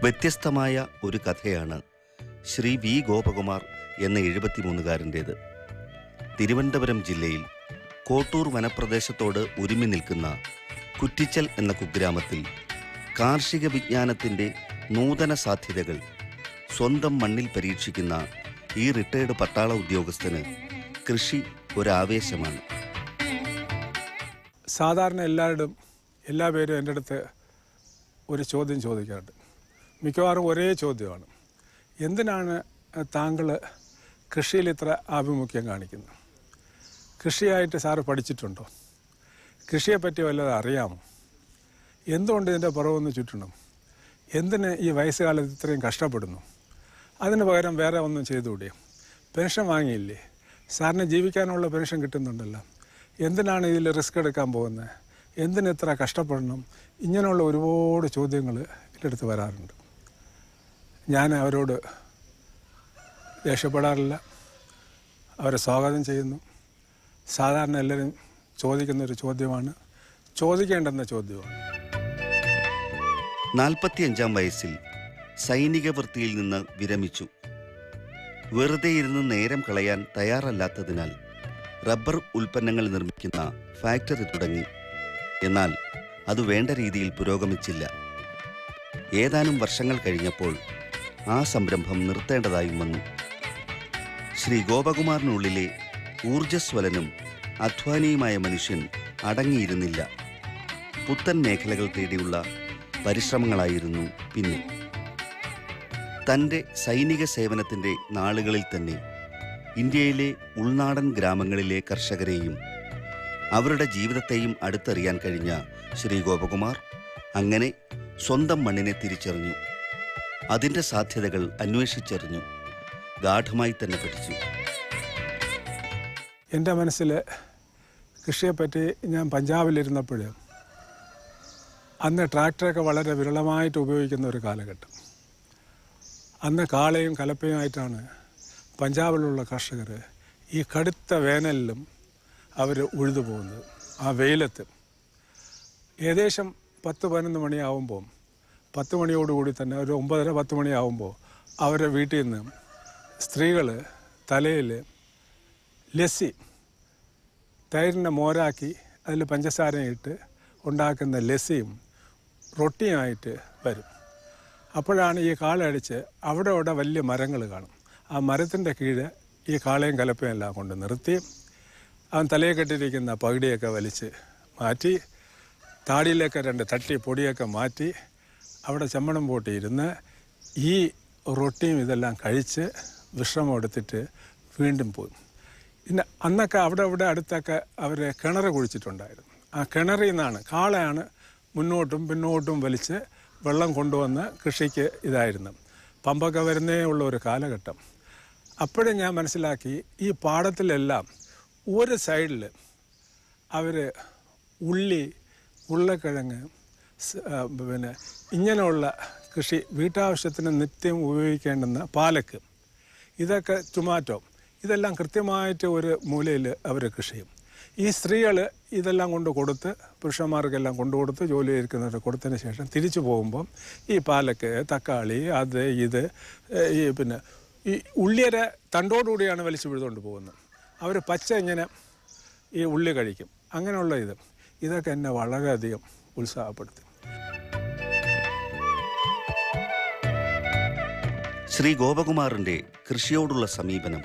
വ്യത്യസ്തമായ ഒരു കഥയാണ് ശ്രീ വി ഗോപകുമാർ എന്ന 73-കാരൻ്റേത്. തിരുവനന്തപുരം ജില്ലയിൽ കോട്ടൂർ വനപ്രദേശത്തോട് ഒരുമി നിൽക്കുന്ന കുറ്റിച്ചൽ എന്ന കുഗ്രാമത്തിൽ കാർഷിക വിജ്ഞാനത്തിൻ്റെ നൂതന സാധ്യതകൾ സ്വന്തം മണ്ണിൽ പരീക്ഷിക്കുന്ന ഈ റിട്ടയർഡ് പട്ടാള ഉദ്യോഗസ്ഥന് കൃഷി ഒരാവേശമാണ്. സാധാരണ എല്ലാ പേരും എൻ്റെ അടുത്ത് ഒരു ചോദ്യം ചോദിക്കാറുണ്ട്. മിക്കവാറും ഒരേ ചോദ്യമാണ്: എന്തിനാണ് താങ്കൾ കൃഷിയിൽ ഇത്ര ആഭിമുഖ്യം കാണിക്കുന്നത്? കൃഷിയായിട്ട് സാറ് പഠിച്ചിട്ടുണ്ടോ? കൃഷിയെപ്പറ്റി വല്ലതും അറിയാമോ? എന്തുകൊണ്ട് ഇതിൻ്റെ പുറമൊന്ന് ചുറ്റണം? എന്തിന് ഈ വയസ്സുകാലത്ത് ഇത്രയും കഷ്ടപ്പെടുന്നു? അതിന് പകരം വേറെ ഒന്നും ചെയ്തുകൂടിയോ? പെൻഷൻ വാങ്ങിയില്ലേ? സാറിന് ജീവിക്കാനുള്ള പെൻഷൻ കിട്ടുന്നുണ്ടല്ലോ. എന്തിനാണ് ഇതിൽ റിസ്ക് എടുക്കാൻ പോകുന്നത്? എന്തിന് ഇത്ര കഷ്ടപ്പെടണം? ഇങ്ങനെയുള്ള ഒരുപാട് ചോദ്യങ്ങൾ എൻ്റെ അടുത്ത് വരാറുണ്ട്. ഞാൻ അവരോട് ദേഷ്യപ്പെടാറില്ല, അവരെ സ്വാഗതം ചെയ്യുന്നു. സാധാരണ എല്ലാവരും ചോദിക്കുന്നൊരു ചോദ്യമാണ്, ചോദിക്കേണ്ടെന്ന ചോദ്യമാണ്. 45-ാം വയസ്സിൽ സൈനിക വൃത്തിയിൽ നിന്ന് വിരമിച്ചു. വെറുതെ ഇരുന്ന് നേരം കളയാൻ തയ്യാറല്ലാത്തതിനാൽ റബ്ബർ ഉൽപ്പന്നങ്ങൾ നിർമ്മിക്കുന്ന ഫാക്ടറി തുടങ്ങി. എന്നാൽ അത് വേണ്ട രീതിയിൽ പുരോഗമിച്ചില്ല. ഏതാനും വർഷങ്ങൾ കഴിഞ്ഞപ്പോൾ ആ സംരംഭം നിർത്തേണ്ടതായും വന്നു. ശ്രീ ഗോപകുമാറിനുള്ളിലെ ഊർജ്ജസ്വലനും അധ്വാനിയുമായ മനുഷ്യൻ അടങ്ങിയിരുന്നില്ല. പുത്തൻ മേഖലകൾ തേടിയുള്ള പരിശ്രമങ്ങളായിരുന്നു പിന്നെ. തൻ്റെ സൈനിക സേവനത്തിൻ്റെ നാളുകളിൽ തന്നെ ഇന്ത്യയിലെ ഉൾനാടൻ ഗ്രാമങ്ങളിലെ കർഷകരെയും അവരുടെ ജീവിതത്തെയും അടുത്തറിയാൻ കഴിഞ്ഞ ശ്രീ ഗോപകുമാർ അങ്ങനെ സ്വന്തം മണ്ണിനെ തിരിച്ചറിഞ്ഞു. അതിൻ്റെ സാധ്യതകൾ അന്വേഷിച്ചറിഞ്ഞു. ഗാഢമായി തന്നെ പഠിച്ചു. എൻ്റെ മനസ്സിൽ കൃഷിയെപ്പറ്റി ഞാൻ പഞ്ചാബിലിരുന്നപ്പോൾ അന്ന് ട്രാക്ടറൊക്കെ വളരെ വിരളമായിട്ട് ഉപയോഗിക്കുന്ന ഒരു കാലഘട്ടം. അന്ന് കാളയും കലപ്പയുമായിട്ടാണ് പഞ്ചാബിലുള്ള കർഷകർ ഈ കടുത്ത വേനലിലും അവർ ഉഴുതു പോകുന്നത്. ആ വെയിലത്ത് ഏകദേശം 10-11 മണിയാവുമ്പോൾ, 10 മണിയോടുകൂടി തന്നെ ഒരു 9:30-10 മണിയാവുമ്പോൾ അവരുടെ വീട്ടിൽ നിന്ന് സ്ത്രീകൾ തലയിൽ ലസ്സി, തൈരിനെ മോരാക്കി അതിൽ പഞ്ചസാരയിട്ട് ഉണ്ടാക്കുന്ന ലസ്സിയും റൊട്ടിയുമായിട്ട് വരും. അപ്പോഴാണ് ഈ കാളയടിച്ച് അവിടെ വലിയ മരങ്ങൾ കാണും. ആ മരത്തിൻ്റെ കീഴ് ഈ കാളയും കലപ്പയും എല്ലാം കൊണ്ട് നിർത്തി അവൻ തലയെ കെട്ടിയിരിക്കുന്ന പകിടിയൊക്കെ വലിച്ച് മാറ്റി, താടിയിലേക്ക് 2 തട്ടി പൊടിയൊക്കെ മാറ്റി അവിടെ ചമ്മണം പോട്ടിയിരുന്ന് ഈ റൊട്ടിയും ഇതെല്ലാം കഴിച്ച് വിശ്രമം എടുത്തിട്ട് വീണ്ടും പോയി. പിന്നെ അന്നൊക്കെ അവിടെ അടുത്തൊക്കെ അവർ കിണർ കുഴിച്ചിട്ടുണ്ടായിരുന്നു. ആ കിണറിൽ നിന്നാണ്, കാളയാണ് മുന്നോട്ടും പിന്നോട്ടും വലിച്ച് വെള്ളം കൊണ്ടുവന്ന് കൃഷിക്ക് ഇതായിരുന്നു. പമ്പൊക്കെ വരുന്നേ ഉള്ള ഒരു കാലഘട്ടം. അപ്പോഴും ഞാൻ മനസ്സിലാക്കി, ഈ പാടത്തിലെല്ലാം ഒരു സൈഡിൽ അവർ ഉള്ളി, ഉരുളക്കിഴങ്ങ്, പിന്നെ ഇങ്ങനെയുള്ള കൃഷി, വീട്ടാവശ്യത്തിന് നിത്യം ഉപയോഗിക്കേണ്ടുന്ന പാലക്ക്, ഇതൊക്കെ ടൊമാറ്റോ, ഇതെല്ലാം കൃത്യമായിട്ട് ഒരു മൂലയിൽ അവർ കൃഷി ചെയ്യും. ഈ സ്ത്രീകൾ ഇതെല്ലാം കൊണ്ട് കൊടുത്ത്, പുരുഷന്മാർക്കെല്ലാം കൊണ്ടുകൊടുത്ത് ജോലി ചെയ്തിരിക്കുന്നവർ കൊടുത്തതിന് ശേഷം തിരിച്ചു പോകുമ്പം ഈ പാലക്ക്, തക്കാളി, അത് ഇത് ഈ പിന്നെ ഈ ഉള്ളിയുടെ തണ്ടോടുകൂടിയാണ് വലിച്ചു പിഴുതുകൊണ്ട് പോകുന്നത്. അവർ പച്ച ഇങ്ങനെ ഈ ഉള്ളി കഴിക്കും. അങ്ങനെയുള്ള ഇതൊക്കെ എന്നെ വളരെയധികം ഉത്സാഹപ്പെടുത്തി. ശ്രീ ഗോപകുമാറിൻ്റെ കൃഷിയോടുള്ള സമീപനം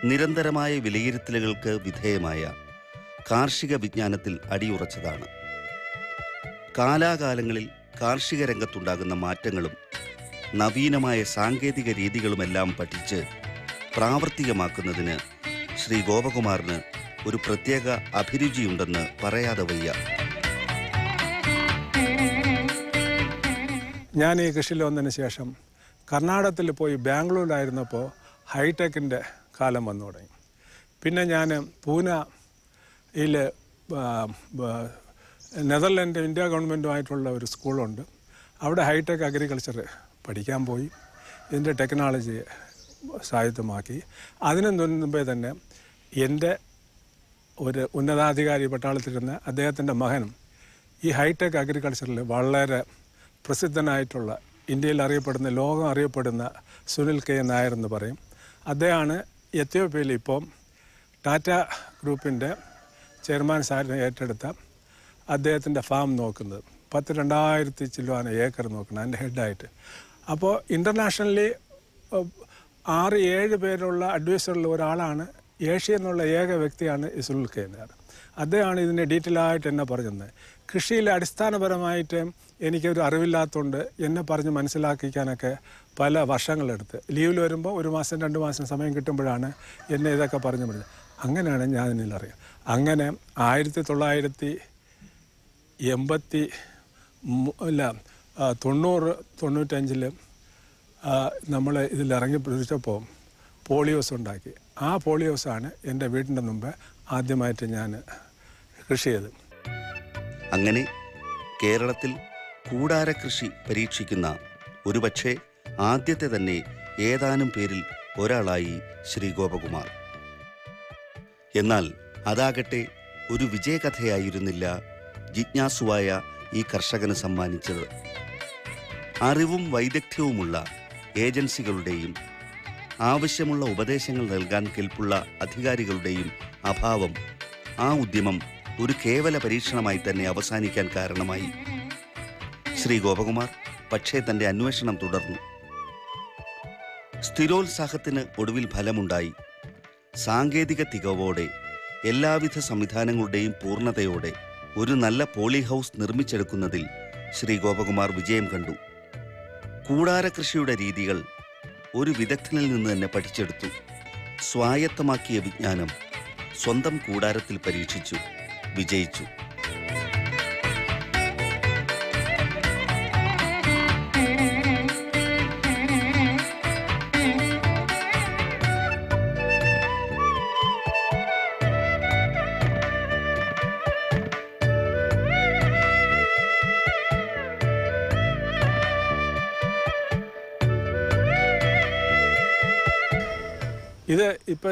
നിരന്തരമായ വിലയിരുത്തലുകൾക്ക് വിധേയമായ കാർഷിക വിജ്ഞാനത്തിൽ അടിയുറച്ചതാണ്. കാലാകാലങ്ങളിൽ കാർഷിക രംഗത്തുണ്ടാകുന്ന മാറ്റങ്ങളും നവീനമായ സാങ്കേതിക രീതികളുമെല്ലാം പഠിച്ച് പ്രാവർത്തികമാക്കുന്നതിന് ശ്രീ ഗോപകുമാറിന് ഒരു പ്രത്യേക അഭിരുചിയുണ്ടെന്ന് പറയാതെ വയ്യ. ഞാൻ ഈ കൃഷിയിൽ വന്നതിന് ശേഷം കർണാടകത്തിൽ പോയി ബാംഗ്ലൂരിലായിരുന്നപ്പോൾ ഹൈടെക്കിൻ്റെ കാലം വന്നു തുടങ്ങി. പിന്നെ ഞാൻ പൂനെയിൽ നെതർലൻഡ് ഇന്ത്യ ഗവൺമെൻറ്റുമായിട്ടുള്ള ഒരു സ്കൂളുണ്ട്, അവിടെ ഹൈടെക് അഗ്രികൾച്ചർ പഠിക്കാൻ പോയി. ഇതിൻ്റെ ടെക്നോളജി സ്വായത്തമാക്കി. അതിനു മുൻപേ തന്നെ എൻ്റെ ഒരു ഉന്നതാധികാരി പട്ടാളത്തിലിരുന്ന അദ്ദേഹത്തിൻ്റെ മകനും ഈ ഹൈടെക് അഗ്രികൾച്ചറിൽ വളരെ പ്രസിദ്ധനായിട്ടുള്ള ഇന്ത്യയിൽ അറിയപ്പെടുന്ന ലോകം അറിയപ്പെടുന്ന സുനിൽ കെ നായർ എന്ന് പറയും. അദ്ദേഹമാണ് എത്യോപ്യയിൽ ഇപ്പം ടാറ്റ ഗ്രൂപ്പിൻ്റെ ചെയർമാൻ സ്ഥാനം ഏറ്റെടുത്ത അദ്ദേഹത്തിൻ്റെ ഫാം നോക്കുന്നത്. 2,000 ചില്ലുവാന ഏക്കർ നോക്കുന്നത് അതിൻ്റെ ഹെഡായിട്ട്. അപ്പോൾ ഇൻ്റർനാഷണലി 6-7 പേരുള്ള അഡ്വൈസറുള്ള ഒരാളാണ്. ഏഷ്യ എന്നുള്ള ഏക വ്യക്തിയാണ് ഈ സുനിൽ കെ നായർ. അദ്ദേഹമാണ് ഇതിനെ ഡീറ്റെയിൽ ആയിട്ട് എന്നെ പറഞ്ഞത്. കൃഷിയിൽ അടിസ്ഥാനപരമായിട്ട് എനിക്കൊരു അറിവില്ലാത്തതുകൊണ്ട് എന്നെ പറഞ്ഞ് മനസ്സിലാക്കിക്കാനൊക്കെ പല വർഷങ്ങളെടുത്ത് ലീവിൽ വരുമ്പോൾ 1 മാസം 2 മാസം സമയം കിട്ടുമ്പോഴാണ് എന്നെ ഇതൊക്കെ പറഞ്ഞു പറഞ്ഞത്. അങ്ങനെയാണ് ഞാൻ ഇതിലറിയാം. അങ്ങനെ 1990-95 നമ്മൾ ഇതിലിറങ്ങി പിടിച്ചപ്പോൾ പോളിയോസ് ഉണ്ടാക്കി. ആ പോളിയോസാണ് എൻ്റെ വീടിൻ്റെ മുമ്പ് ആദ്യമായിട്ട് ഞാൻ കൃഷി ചെയ്തത്. അങ്ങനെ കേരളത്തിൽ കൂടാര കൃഷി പരീക്ഷിക്കുന്ന ഒരുപക്ഷെ ആദ്യത്തെ തന്നെ ഏതാനും പേരിൽ ഒരാളായി ശ്രീ ഗോപകുമാർ. എന്നാൽ അതാകട്ടെ ഒരു വിജയകഥയായിരുന്നില്ല ജിജ്ഞാസുവായ ഈ കർഷകന് സമ്മാനിച്ചത്. അറിവും വൈദഗ്ധ്യവുമുള്ള ഏജൻസികളുടെയും ആവശ്യമുള്ള ഉപദേശങ്ങൾ നൽകാൻ കെൽപ്പുള്ള അധികാരികളുടെയും അഭാവം ആ ഉദ്യമം ഒരു കേവല പരീക്ഷണമായി തന്നെ അവസാനിക്കാൻ കാരണമായി. ശ്രീ ഗോപകുമാർ പക്ഷേ തൻ്റെ അന്വേഷണം തുടർന്നു. സ്ഥിരോത്സാഹത്തിന് ഒടുവിൽ ഫലമുണ്ടായി. സാങ്കേതിക തികവോടെ എല്ലാവിധ സംവിധാനങ്ങളുടെയും പൂർണ്ണതയോടെ ഒരു നല്ല പോളി ഹൗസ് നിർമ്മിച്ചെടുക്കുന്നതിൽ ശ്രീ ഗോപകുമാർ വിജയം കണ്ടു. കൂടാര കൃഷിയുടെ രീതികൾ ഒരു വിദഗ്ധനിൽ നിന്ന് തന്നെ പഠിച്ചെടുത്തു. സ്വായത്തമാക്കിയ വിജ്ഞാനം സ്വന്തം കൂടാരത്തിൽ പരീക്ഷിച്ചു, വിജയിച്ചു.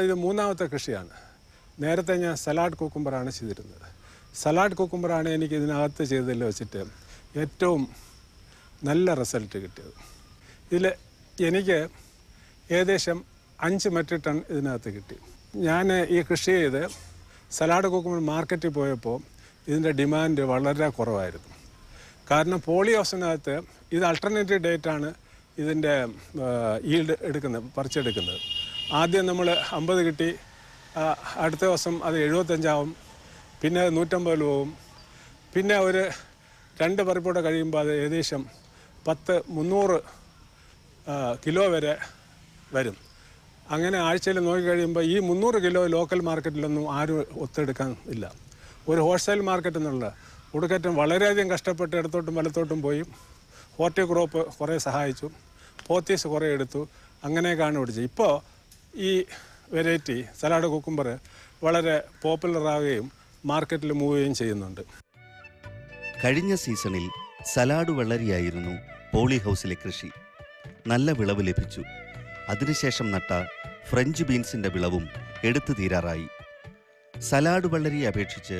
ഇത് മൂന്നാമത്തെ കൃഷിയാണ്. നേരത്തെ ഞാൻ സലാഡ് കുക്കുംബറാണ് ചെയ്തിരുന്നത്. സലാഡ് കുക്കുംബറാണ് എനിക്ക് ഇതിനകത്ത് ചെയ്തതിൽ വെച്ചിട്ട് ഏറ്റവും നല്ല റിസൾട്ട് കിട്ടിയത്. ഇതിൽ എനിക്ക് ഏകദേശം 5 മെട്രിക് ടൺ ഇതിനകത്ത് കിട്ടി. ഞാൻ ഈ കൃഷി ചെയ്ത് സലാഡ് കുക്കുംബർ മാർക്കറ്റിൽ പോയപ്പോൾ ഇതിൻ്റെ ഡിമാൻഡ് വളരെ കുറവായിരുന്നു. കാരണം പോളി ഹൗസിനകത്ത് ഇത് അൾട്ടർനേറ്റീവ് ഡേറ്റാണ് ഇതിൻ്റെ ഈൽഡ് പറിച്ചെടുക്കുന്നത്. ആദ്യം നമ്മൾ 50 കിട്ടി, അടുത്ത ദിവസം അത് 75 ആവും, പിന്നെ 150 പോവും, പിന്നെ ഒരു 2 പറിപ്പോടെ കഴിയുമ്പോൾ അത് ഏകദേശം 300 കിലോ വരെ വരും. അങ്ങനെ ആഴ്ചയിൽ നോക്കിക്കഴിയുമ്പോൾ ഈ 300 കിലോ ലോക്കൽ മാർക്കറ്റിലൊന്നും ആരും ഒത്തെടുക്കാൻ ഇല്ല. ഒരു ഹോൾസെയിൽ മാർക്കറ്റ് എന്നുള്ള ഒടുക്കറ്റം വളരെയധികം കഷ്ടപ്പെട്ട് ഇടത്തോട്ടും വലത്തോട്ടും പോയി. ഹോർട്ടിക്രോപ്പ് കുറേ സഹായിച്ചു, പോത്തീസ് കുറേ എടുത്തു, അങ്ങനെയൊക്കെയാണ് പിടിച്ചത്. ഇപ്പോൾ ഈ വെറൈറ്റി സലാഡ് കുക്കുംബർ വളരെ പോപ്പുലറാവുകയും മാർക്കറ്റിൽ മൂവ് ചെയ്യുകയും ചെയ്യുന്നുണ്ട്. കഴിഞ്ഞ സീസണിൽ സലാഡ് വെള്ളരിയായിരുന്നു പോളി ഹൗസിലെ കൃഷി. നല്ല വിളവ് ലഭിച്ചു. അതിനുശേഷം നട്ട ഫ്രഞ്ച് ബീൻസിൻ്റെ വിളവും എടുത്തു തീരാറായി. സലാഡ് വെള്ളരിയെ അപേക്ഷിച്ച്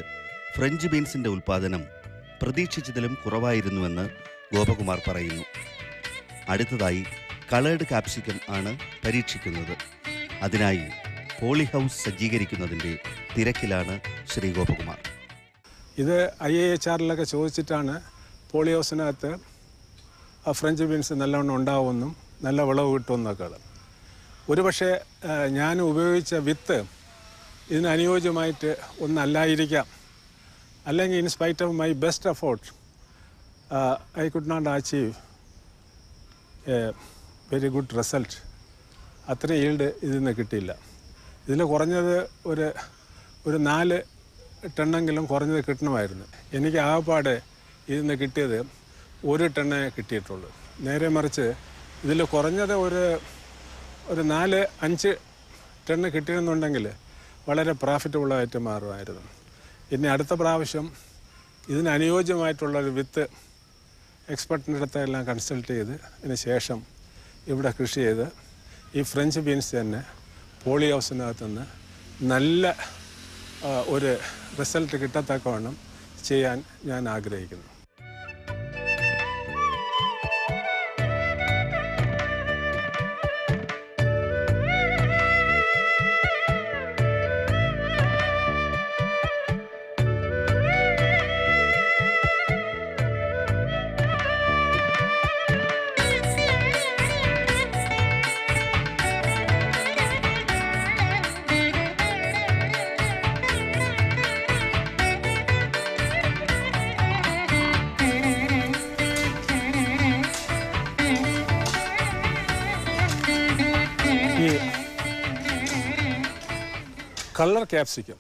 ഫ്രഞ്ച് ബീൻസിൻ്റെ ഉൽപ്പാദനം പ്രതീക്ഷിച്ചതിലും കുറവായിരുന്നുവെന്ന് ഗോപകുമാർ പറയുന്നു. അടുത്തതായി കളേർഡ് കാപ്സിക്കം ആണ് പരീക്ഷിക്കുന്നത്. അതിനായി പോളി ഹൗസ് സജ്ജീകരിക്കുന്നതിൻ്റെ തിരക്കിലാണ് ശ്രീ ഗോപകുമാർ. ഇത് IIHRലൊക്കെ ചോദിച്ചിട്ടാണ് പോളി ഹൗസിനകത്ത് ഫ്രഞ്ച് ബീൻസ് നല്ലവണ്ണം ഉണ്ടാവുമെന്നും നല്ല വിളവ് കിട്ടുമെന്നൊക്കെ. ഒരുപക്ഷെ ഞാൻ ഉപയോഗിച്ച വിത്ത് ഇതിന് അനുയോജ്യമായിട്ട് ഒന്നല്ലായിരിക്കാം. അല്ലെങ്കിൽ in spite of my best effort I could not achieve a very good result. അത്ര ഈൽഡ് ഇതിൽ നിന്ന് കിട്ടിയില്ല. ഇതിൽ കുറഞ്ഞത് ഒരു 4 ടണ്ണെങ്കിലും കുറഞ്ഞത് കിട്ടണമായിരുന്നു. എനിക്ക് ആകപ്പാടെ ഇതിൽ നിന്ന് കിട്ടിയത് 1 ടണ്ണേ കിട്ടിയിട്ടുള്ളൂ. നേരെ മറിച്ച് ഇതിൽ കുറഞ്ഞത് ഒരു 4-5 ടണ്ണ് കിട്ടിയെന്നുണ്ടെങ്കിൽ വളരെ പ്രോഫിറ്റബിളായിട്ട് മാറുമായിരുന്നു. ഇനി അടുത്ത പ്രാവശ്യം ഇതിന് അനുയോജ്യമായിട്ടുള്ളൊരു വിത്ത് എക്സ്പെർട്ടിൻ്റെ അടുത്തെല്ലാം കൺസൾട്ട് ചെയ്ത് അതിന് ശേഷം ഇവിടെ കൃഷി ചെയ്ത് ഈ ഫ്രഞ്ച് ബീൻസ് തന്നെ പോളി ഹൗസിനകത്തുനിന്ന് നല്ല ഒരു റിസൾട്ട് കിട്ടത്തക്കവണ്ണം ചെയ്യാൻ ഞാൻ ആഗ്രഹിക്കുന്നു. കളർ ക്യാപ്സിക്കം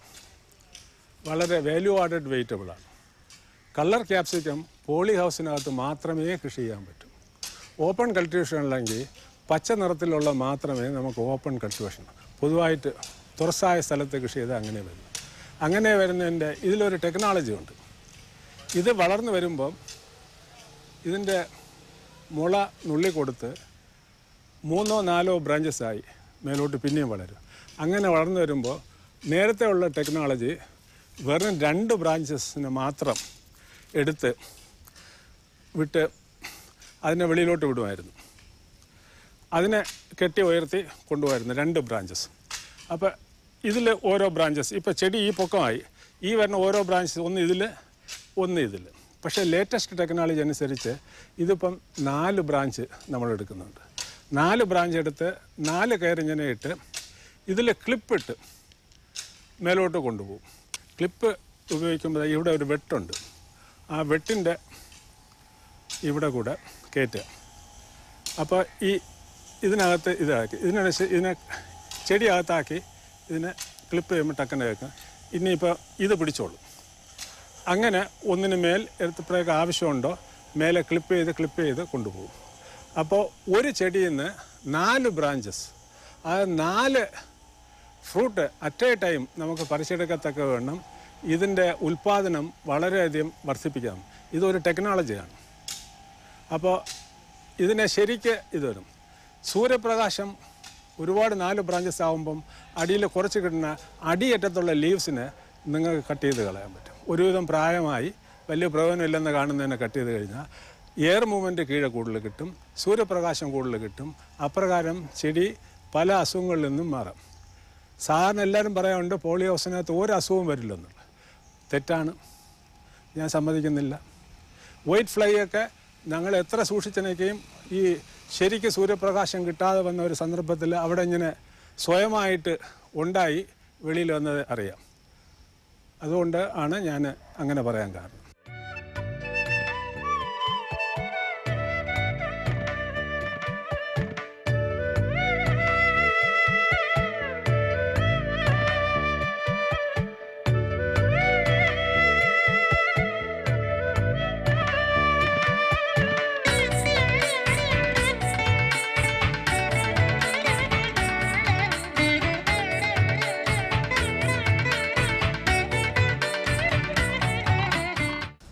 വളരെ വാല്യൂ ആഡഡ് വെജിറ്റബിളാണ്. കളർ ക്യാപ്സിക്കം പോളി ഹൗസിനകത്ത് മാത്രമേ കൃഷി ചെയ്യാൻ പറ്റൂ. ഓപ്പൺ കൾട്ടിവേഷൻ ഉണ്ടെങ്കിൽ പച്ച നിറത്തിലുള്ള മാത്രമേ നമുക്ക് ഓപ്പൺ കൾട്ടിവേഷൻ, പൊതുവായിട്ട് തുറസായ സ്ഥലത്ത് കൃഷി ചെയ്താൽ അങ്ങനെ വരും. അങ്ങനെ വരുന്നതിൻ്റെ ഇതിലൊരു ടെക്നോളജി ഉണ്ട്. ഇത് വളർന്നു വരുമ്പം ഇതിൻ്റെ മുള നുള്ളി കൊടുത്ത് 3-4 ബ്രാഞ്ചസായി മേലോട്ട് പിന്നെയും വളരും. അങ്ങനെ വളർന്നു വരുമ്പോൾ നേരത്തെ ഉള്ള ടെക്നോളജി വെറും 2 ബ്രാഞ്ചസിന് മാത്രം എടുത്ത് വിട്ട് അതിനെ വെളിയിലോട്ട് വിടുമായിരുന്നു. അതിനെ കെട്ടി ഉയർത്തി കൊണ്ടുപോയിരുന്നു 2 ബ്രാഞ്ചസ്. അപ്പോൾ ഇതിൽ ഓരോ ബ്രാഞ്ചസ്, ഇപ്പോൾ ചെടി ഈ പൊക്കമായി, ഈ വരുന്ന ഓരോ ബ്രാഞ്ചസ് ഒന്ന് ഇതിൽ ഒന്ന് ഇതിൽ. പക്ഷേ ലേറ്റസ്റ്റ് ടെക്നോളജി അനുസരിച്ച് ഇതിപ്പം 4 ബ്രാഞ്ച് നമ്മൾ എടുക്കുന്നുണ്ട്. 4 ബ്രാഞ്ച് എടുത്ത് 4 കയർ ഇങ്ങനെ ഇട്ട് ഇതിൽ ക്ലിപ്പിട്ട് മേലോട്ട് കൊണ്ടുപോകും. ക്ലിപ്പ് ഉപയോഗിക്കുമ്പോൾ ഇവിടെ ഒരു വെട്ടുണ്ട്, ആ വെട്ടിൻ്റെ ഇവിടെ കൂടെ കയറ്റുക. അപ്പോൾ ഇതിനകത്ത് ഇതാക്കി ഇതിനെ ചെടിയകത്താക്കി ഇതിനെ ക്ലിപ്പ് ചെയ്യുമ്പോൾ ടക്കനെ വെക്കുക. ഇനിയിപ്പോൾ ഇത് പിടിച്ചോളും. അങ്ങനെ ഒന്നിന് മേൽ എത്രയൊക്കെ ആവശ്യമുണ്ടോ മേലെ ക്ലിപ്പ് ചെയ്ത് കൊണ്ടുപോകും. അപ്പോൾ ഒരു ചെടിയിൽ നിന്ന് 4 ബ്രാഞ്ചസ്, അത് 4 ഫ്രൂട്ട് അറ്റ് എ ടൈം നമുക്ക് പറിച്ചെടുക്കത്തക്ക വേണം. ഇതിൻ്റെ ഉൽപ്പാദനം വളരെയധികം വർദ്ധിപ്പിക്കാം. ഇതൊരു ടെക്നോളജിയാണ്. അപ്പോൾ ഇതിനെ ശരിക്ക് ഇത് വരും. സൂര്യപ്രകാശം ഒരുപാട് 4 ബ്രാഞ്ചസ് ആകുമ്പം അടിയിൽ കുറച്ച് കിട്ടുന്ന അടിയറ്റത്തുള്ള ലീവ്സിനെ നിങ്ങൾക്ക് കട്ട് ചെയ്ത് കളയാൻ പറ്റും. ഒരുവിധം പ്രായമായി വലിയ പ്രയോജനമില്ലെന്ന് കാണുന്നതിനെ കട്ട് ചെയ്ത് കഴിഞ്ഞാൽ എയർ മൂവ്മെൻറ്റ് കീഴെ കൂടുതൽ കിട്ടും, സൂര്യപ്രകാശം കൂടുതൽ കിട്ടും. അപ്രകാരം ചെടി പല അസുഖങ്ങളിൽ നിന്നും മാറാം. സാധാരണ എല്ലാവരും പറയാറുണ്ട് പോളി ഹൗസിനകത്ത് ഒരു അസുഖവും വരില്ലെന്നുള്ളത്. തെറ്റാണ്, ഞാൻ സമ്മതിക്കുന്നില്ല. വൈറ്റ് ഫ്ലൈ ഒക്കെ ഞങ്ങൾ എത്ര സൂക്ഷിച്ചനേക്കുകയും ഈ ശരിക്ക് സൂര്യപ്രകാശം കിട്ടാതെ വന്ന ഒരു സന്ദർഭത്തിൽ അവിടെ ഇങ്ങനെ സ്വയമായിട്ട് ഉണ്ടായി വെളിയിൽ വന്നത് അറിയാം. അതുകൊണ്ട് ആണ് ഞാൻ അങ്ങനെ പറയാൻ കാരണം.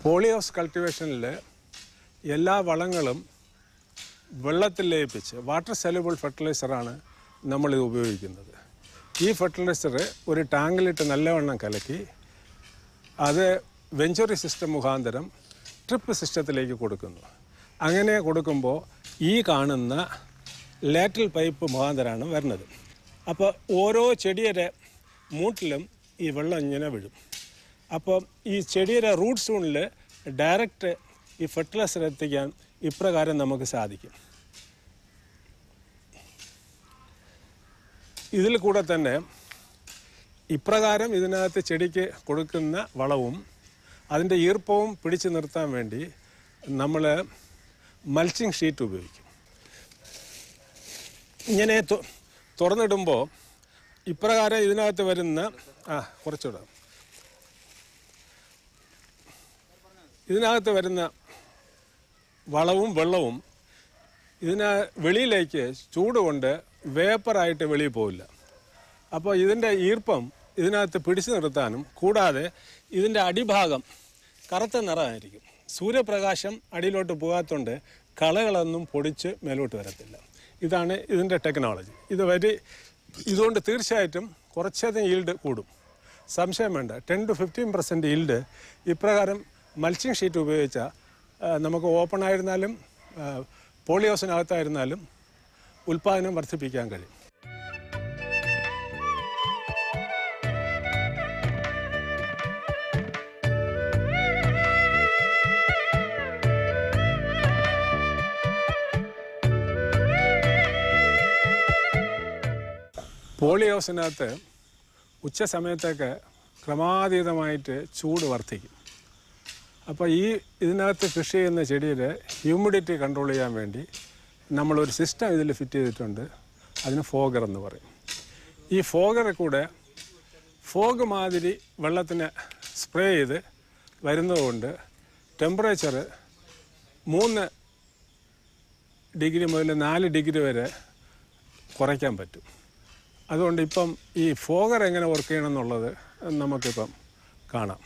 പോളി ഹൗസ് കൾട്ടിവേഷനിൽ എല്ലാ വളങ്ങളും വെള്ളത്തിൽ ലയിപ്പിച്ച് വാട്ടർ സൊല്യൂബിൾ ഫെർട്ടിലൈസറാണ് നമ്മളിത് ഉപയോഗിക്കുന്നത്. ഈ ഫെർട്ടിലൈസർ ഒരു ടാങ്കിലിട്ട് നല്ലവണ്ണം കലക്കി അത് വെഞ്ചുറി സിസ്റ്റം മുഖാന്തരം ട്രിപ്പ് സിസ്റ്റത്തിലേക്ക് കൊടുക്കുന്നു. അങ്ങനെ കൊടുക്കുമ്പോൾ ഈ കാണുന്ന ലാറ്ററൽ പൈപ്പ് മുഖാന്തരമാണ് വരുന്നത്. അപ്പോൾ ഓരോ ചെടിയുടെ മൂട്ടിലും ഈ വെള്ളം ഇങ്ങനെ വീഴും. അപ്പോൾ ഈ ചെടിയുടെ റൂട്ട് സോണിൽ ഡയറക്റ്റ് ഈ ഫെർട്ടിലൈസർ എത്തിക്കാൻ ഇപ്രകാരം നമുക്ക് സാധിക്കും. ഇതിൽ കൂടെ തന്നെ ഇപ്രകാരം ഇതിനകത്ത് ചെടിക്ക് കൊടുക്കുന്ന വളവും അതിൻ്റെ ഈർപ്പവും പിടിച്ചു നിർത്താൻ വേണ്ടി നമ്മൾ മൾച്ചിങ് ഷീറ്റ് ഉപയോഗിക്കും. ഇങ്ങനെ തുറന്നിടുമ്പോൾ ഇപ്രകാരം ഇതിനകത്ത് വരുന്ന കുറച്ചുകൂടെ ഇതിനകത്ത് വരുന്ന വളവും വെള്ളവും ഇതിന് വെളിയിലേക്ക് ചൂട് കൊണ്ട് വേപ്പറായിട്ട് വെളിയിൽ പോവില്ല. അപ്പോൾ ഇതിൻ്റെ ഈർപ്പം ഇതിനകത്ത് പിടിച്ചു നിർത്താനും കൂടാതെ ഇതിൻ്റെ അടിഭാഗം കറുത്ത നിറമായിരിക്കും. സൂര്യപ്രകാശം അടിയിലോട്ട് പോകാത്തതുകൊണ്ട് കളകളൊന്നും പൊടിച്ച് മേലോട്ട് വരത്തില്ല. ഇതാണ് ഇതിൻ്റെ ടെക്നോളജി. ഇതുകൊണ്ട് തീർച്ചയായിട്ടും കുറച്ചധികം ഈൽഡ് കൂടും, സംശയം വേണ്ട. 10 to 15% ഈൽഡ് ഇപ്രകാരം മൾച്ചിങ് ഷീറ്റ് ഉപയോഗിച്ചാൽ നമുക്ക് ഓപ്പൺ ആയിരുന്നാലും പോളി ഹൗസിനകത്തായിരുന്നാലും ഉൽപ്പാദനം വർദ്ധിപ്പിക്കാൻ കഴിയും. പോളി ഹൗസിനകത്ത് ഉച്ച സമയത്തൊക്കെ ക്രമാതീതമായിട്ട് ചൂട് വർദ്ധിക്കും. അപ്പോൾ ഇതിനകത്ത് കൃഷി ചെയ്യുന്ന ചെടിയുടെ ഹ്യൂമിഡിറ്റി കൺട്രോൾ ചെയ്യാൻ വേണ്ടി നമ്മളൊരു സിസ്റ്റം ഇതിൽ ഫിറ്റ് ചെയ്തിട്ടുണ്ട്. അതിന് ഫോഗർ എന്ന് പറയും. ഈ ഫോഗറിൽ കൂടെ ഫോഗ് മാതിരി വെള്ളത്തിന് സ്പ്രേ ചെയ്ത് വരുന്നതുകൊണ്ട് ടെമ്പറേച്ചർ 3 ഡിഗ്രി മുതൽ 4 ഡിഗ്രി വരെ കുറയ്ക്കാൻ പറ്റും. അതുകൊണ്ട് ഇപ്പം ഈ ഫോഗർ എങ്ങനെ വർക്ക് ചെയ്യണം എന്നുള്ളത് നമുക്കിപ്പം കാണാം.